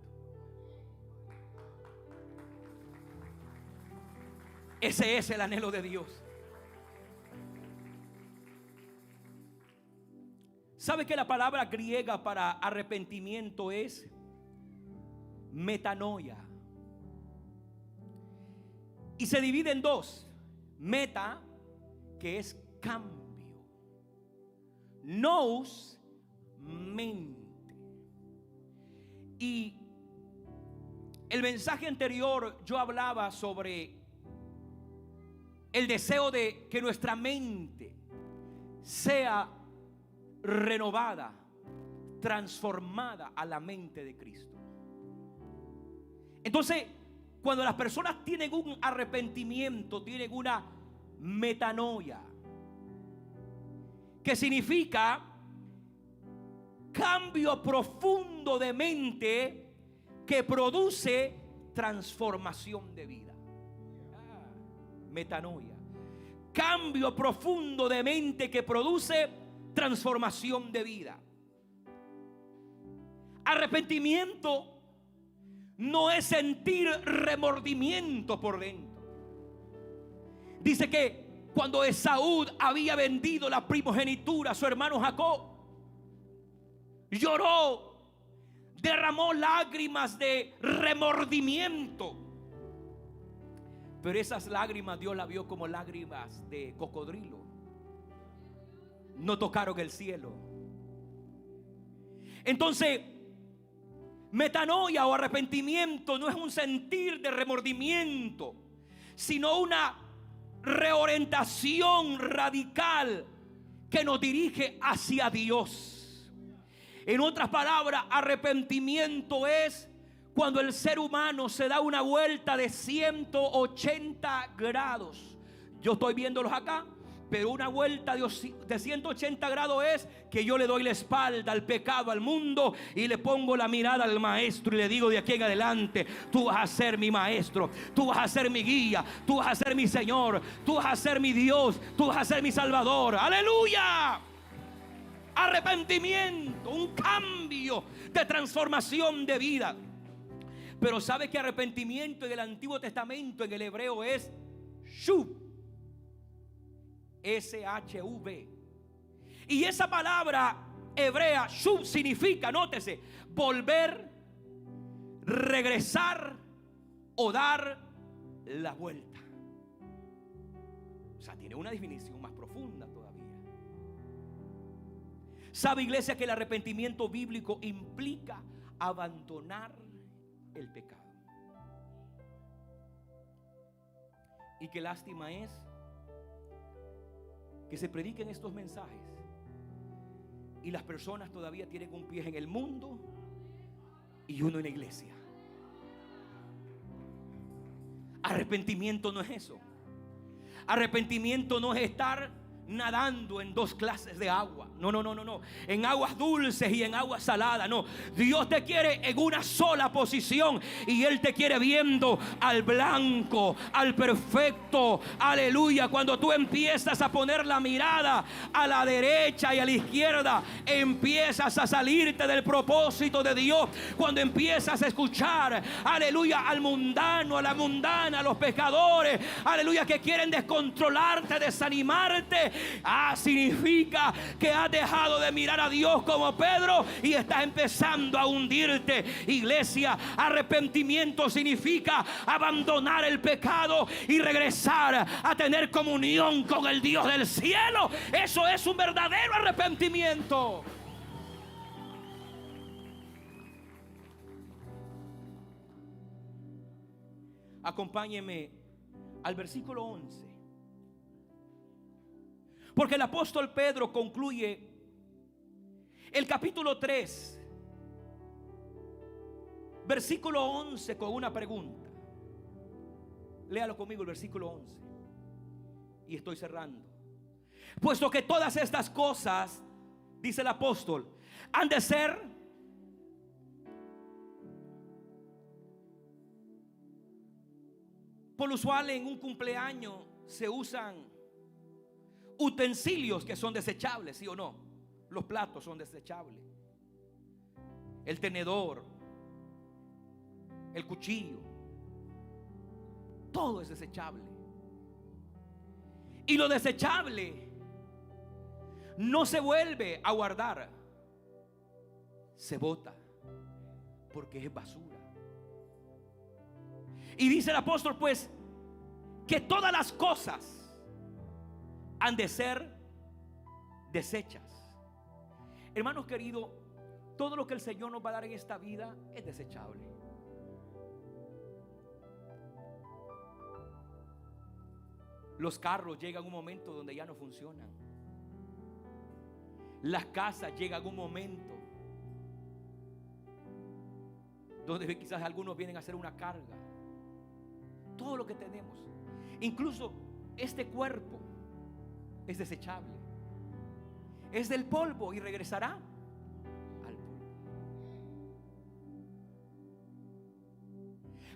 Ese es el anhelo de Dios. ¿Sabe que la palabra griega para arrepentimiento es metanoia? Y se divide en dos. Meta, que es cambio. Nous, mente. Y el mensaje anterior yo hablaba sobre el deseo de que nuestra mente sea renovada, transformada a la mente de Cristo. Entonces, cuando las personas tienen un arrepentimiento, tienen una metanoia, que significa cambio profundo de mente que produce transformación de vida. Metanoia, cambio profundo de mente que produce transformación de vida. Arrepentimiento no es sentir remordimiento por dentro. Dice que cuando Esaú había vendido la primogenitura a su hermano Jacob, lloró, derramó lágrimas de remordimiento. Pero esas lágrimas Dios las vio como lágrimas de cocodrilo. No tocaron el cielo. Entonces, metanoia o arrepentimiento no es un sentir de remordimiento, sino una reorientación radical que nos dirige hacia Dios. En otras palabras, arrepentimiento es cuando el ser humano se da una vuelta de 180 grados. Yo estoy viéndolos acá, pero una vuelta de 180 grados es que yo le doy la espalda al pecado, al mundo, y le pongo la mirada al maestro y le digo: de aquí en adelante tú vas a ser mi maestro, tú vas a ser mi guía, tú vas a ser mi Señor, tú vas a ser mi Dios, tú vas a ser mi Salvador. ¡Aleluya! Arrepentimiento, un cambio de transformación de vida. Pero ¿sabe que arrepentimiento en el Antiguo Testamento, en el hebreo, es shuv? S-H-U-V. Y esa palabra hebrea shuv significa, nótese, volver, regresar o dar la vuelta. O sea, tiene una definición más profunda todavía. ¿Sabe, iglesia, que el arrepentimiento bíblico implica abandonar el pecado? Y qué lástima es que se prediquen estos mensajes y las personas todavía tienen un pie en el mundo y uno en la iglesia. Arrepentimiento no es eso. Arrepentimiento no es estar nadando en dos clases de agua. No. En aguas dulces y en aguas saladas. No. Dios te quiere en una sola posición. Y Él te quiere viendo al blanco, al perfecto. Aleluya. Cuando tú empiezas a poner la mirada a la derecha y a la izquierda, empiezas a salirte del propósito de Dios. Cuando empiezas a escuchar, aleluya, al mundano, a la mundana, a los pecadores, aleluya, que quieren descontrolarte, desanimarte, significa que has dejado de mirar a Dios como Pedro y estás empezando a hundirte. Iglesia, arrepentimiento significa abandonar el pecado y regresar a tener comunión con el Dios del cielo. Eso es un verdadero arrepentimiento. Acompáñeme al versículo 11. Porque el apóstol Pedro concluye el capítulo 3, versículo 11, con una pregunta. Léalo conmigo, el versículo 11. Y estoy cerrando. Puesto que todas estas cosas, dice el apóstol, han de ser por lo usual en un cumpleaños se usan utensilios que son desechables, ¿sí o no? Los platos son desechables, el tenedor, el cuchillo, todo es desechable. Y lo desechable no se vuelve a guardar, se bota, porque es basura. Y dice el apóstol pues que todas las cosas han de ser desechas. Hermanos queridos, todo lo que el Señor nos va a dar en esta vida es desechable. Los carros llegan a un momento donde ya no funcionan. Las casas llegan a un momento donde quizás algunos vienen a hacer una carga. Todo lo que tenemos, incluso este cuerpo, es desechable. Es del polvo y regresará al polvo.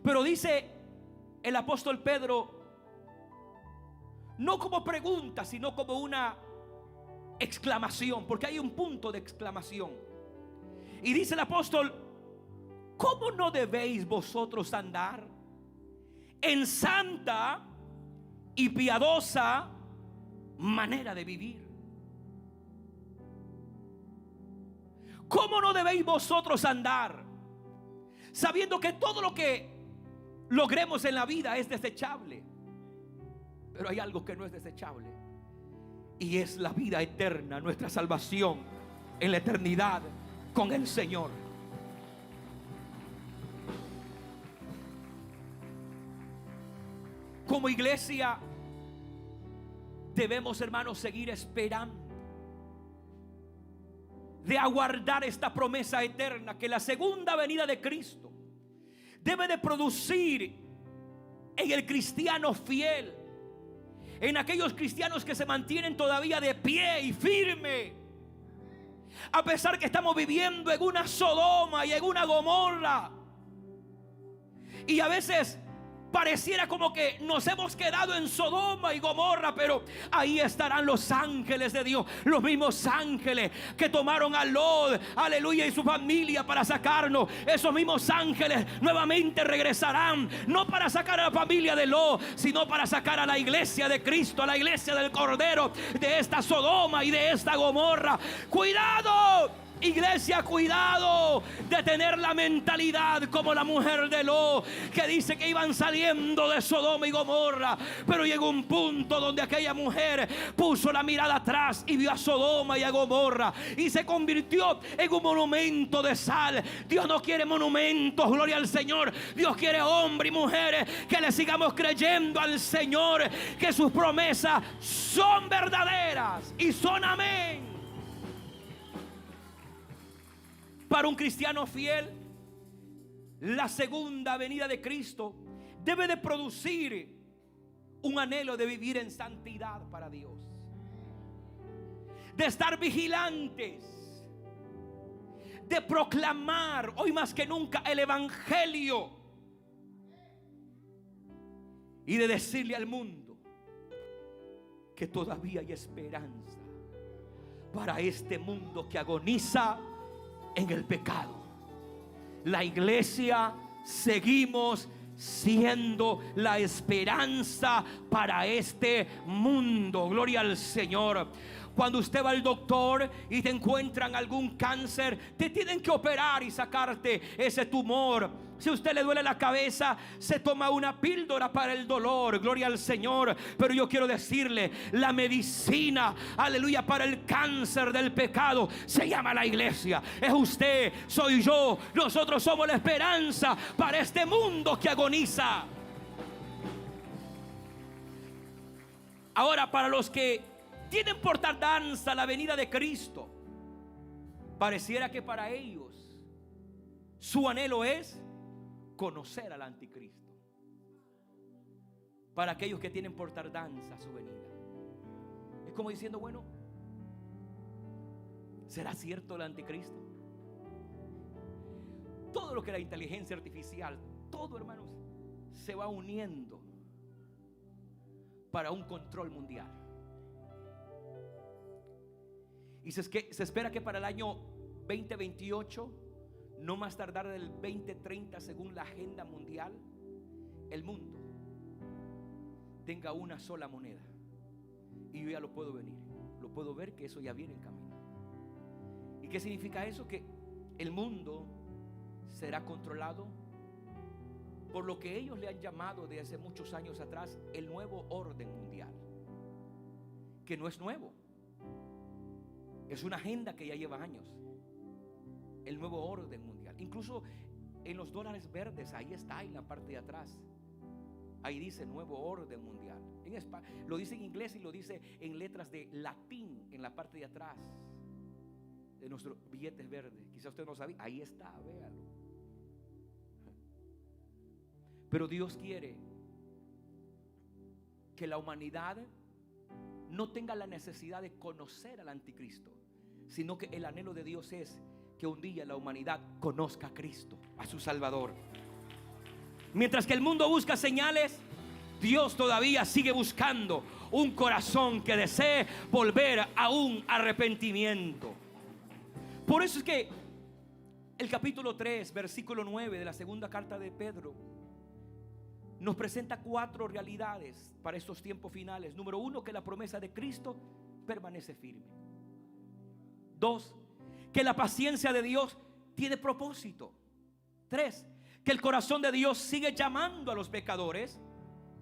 Pero dice el apóstol Pedro, no como pregunta, sino como una exclamación, porque hay un punto de exclamación. Y dice el apóstol, ¿cómo no debéis vosotros andar en santa y piadosa manera de vivir? ¿Cómo no debéis vosotros andar sabiendo que todo lo que logremos en la vida es desechable? Pero hay algo que no es desechable, y es la vida eterna, nuestra salvación en la eternidad con el Señor. Como iglesia debemos, hermanos, seguir esperando, de aguardar esta promesa eterna, que la segunda venida de Cristo debe de producir en el cristiano fiel, en aquellos cristianos que se mantienen todavía de pie y firme, a pesar que estamos viviendo en una Sodoma y en una Gomorra, y a veces pareciera como que nos hemos quedado en Sodoma y Gomorra, pero ahí estarán los ángeles de Dios, los mismos ángeles que tomaron a Lot, aleluya, y su familia para sacarnos. Esos mismos ángeles nuevamente regresarán, no para sacar a la familia de Lot, sino para sacar a la iglesia de Cristo, a la iglesia del Cordero, de esta Sodoma y de esta Gomorra. Cuidado, iglesia, cuidado de tener la mentalidad como la mujer de Lot, que dice que iban saliendo de Sodoma y Gomorra, pero llegó un punto donde aquella mujer puso la mirada atrás y vio a Sodoma y a Gomorra y se convirtió en un monumento de sal. Dios no quiere monumentos, gloria al Señor. Dios quiere hombres y mujeres que le sigamos creyendo al Señor, que sus promesas son verdaderas y son amén. Para un cristiano fiel, la segunda venida de Cristo debe de producir un anhelo de vivir en santidad para Dios, de estar vigilantes, de proclamar hoy más que nunca el evangelio y de decirle al mundo que todavía hay esperanza para este mundo que agoniza en el pecado. La iglesia seguimos siendo la esperanza para este mundo. Gloria al Señor. Cuando usted va al doctor y te encuentran algún cáncer, te tienen que operar y sacarte ese tumor. Si a usted le duele la cabeza, se toma una píldora para el dolor. Gloria al Señor. Pero yo quiero decirle, la medicina, aleluya, para el cáncer del pecado se llama la iglesia. Es usted, soy yo. Nosotros somos la esperanza para este mundo que agoniza. Ahora, para los que tienen por tardanza la venida de Cristo, pareciera que para ellos su anhelo es conocer al anticristo. Para aquellos que tienen por tardanza su venida, es como diciendo, bueno, ¿Será cierto el anticristo? Todo lo que la inteligencia artificial, todo, hermanos, se va uniendo para un control mundial. Y se espera que para el año 2028, no más tardar del 2030, según la agenda mundial, el mundo tenga una sola moneda. Y yo ya lo puedo ver que eso ya viene en camino. ¿Y qué significa eso? Que el mundo será controlado por lo que ellos le han llamado de hace muchos años atrás el nuevo orden mundial, que no es nuevo, es una agenda que ya lleva años. El nuevo orden mundial, incluso en los dólares verdes, ahí está en la parte de atrás, ahí dice nuevo orden mundial. Lo dice en inglés y lo dice en letras de latín en la parte de atrás de nuestros billetes verdes. Quizá usted no sabía, ahí está, véalo. Pero Dios quiere que la humanidad no tenga la necesidad de conocer al anticristo, sino que el anhelo de Dios es que un día la humanidad conozca a Cristo, a su Salvador. Mientras que el mundo busca señales, Dios todavía sigue buscando un corazón que desee volver a un arrepentimiento. Por eso es que el capítulo 3, versículo 9 de la segunda carta de Pedro nos presenta 4 realidades para estos tiempos finales. Número 1, que la promesa de Cristo permanece firme. 2, que la paciencia de Dios tiene propósito. 3, que el corazón de Dios sigue llamando a los pecadores.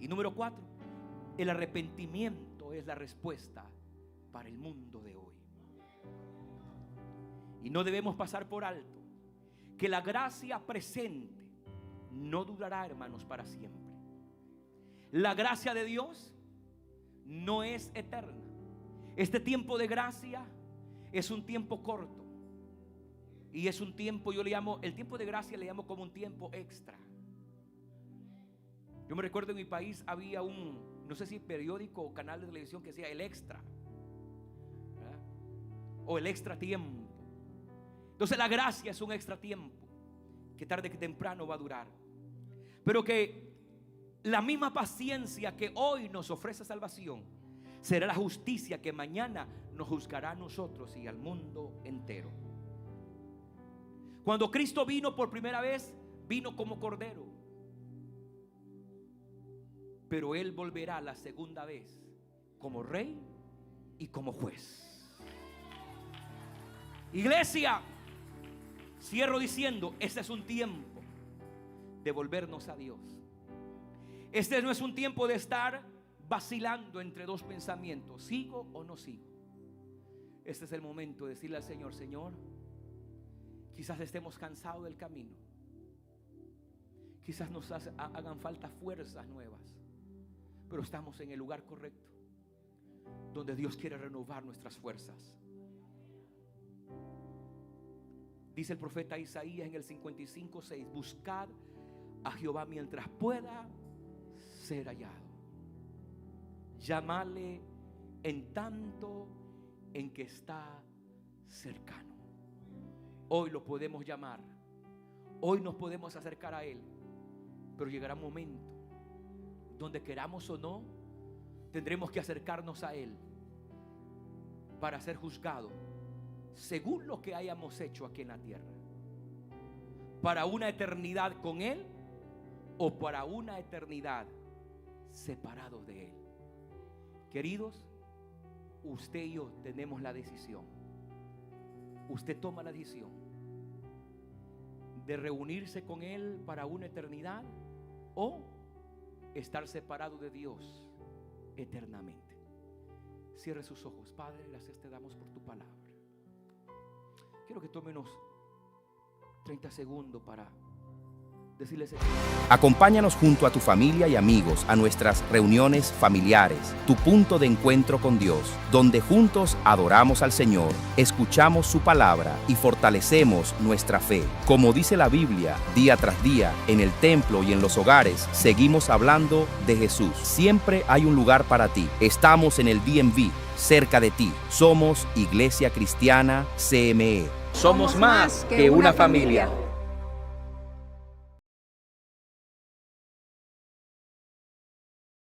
Y número 4, el arrepentimiento es la respuesta para el mundo de hoy. Y no debemos pasar por alto que la gracia presente no durará, hermanos, para siempre. La gracia de Dios no es eterna. Este tiempo de gracia es un tiempo corto. Y es un tiempo, yo le llamo, el tiempo de gracia le llamo como un tiempo extra. Yo me recuerdo en mi país había no sé si periódico o canal de televisión que decía el extra, ¿verdad? O el extra tiempo. Entonces la gracia es un extra tiempo que tarde que temprano va a durar. Pero que la misma paciencia que hoy nos ofrece salvación será la justicia que mañana nos juzgará a nosotros y al mundo entero. Cuando Cristo vino por primera vez, vino como cordero, pero Él volverá la segunda vez como rey y como juez. Iglesia, cierro diciendo, este es un tiempo de volvernos a Dios. Este no es un tiempo de estar vacilando entre dos pensamientos, ¿sigo o no sigo? Este es el momento de decirle al Señor: Señor, quizás estemos cansados del camino, quizás nos hagan falta fuerzas nuevas, pero estamos en el lugar correcto, donde Dios quiere renovar nuestras fuerzas. Dice el profeta Isaías en el 55:6: buscad a Jehová mientras pueda ser hallado, llamadle en tanto en que está cercano. Hoy lo podemos llamar, hoy nos podemos acercar a Él, pero llegará un momento donde, queramos o no, tendremos que acercarnos a Él para ser juzgados según lo que hayamos hecho aquí en la tierra, para una eternidad con Él o para una eternidad separados de Él. Queridos, usted y yo tenemos la decisión. Usted toma la decisión de reunirse con Él para una eternidad o estar separado de Dios eternamente. Cierre sus ojos. Padre, gracias te damos por tu palabra. Quiero que tome unos 30 segundos para decirles: acompáñanos junto a tu familia y amigos a nuestras reuniones familiares, tu punto de encuentro con Dios, donde juntos adoramos al Señor, escuchamos su palabra y fortalecemos nuestra fe. Como dice la Biblia, día tras día, en el templo y en los hogares, seguimos hablando de Jesús. Siempre hay un lugar para ti. Estamos en el DMV, cerca de ti. Somos Iglesia Cristiana CME. Somos más que una familia.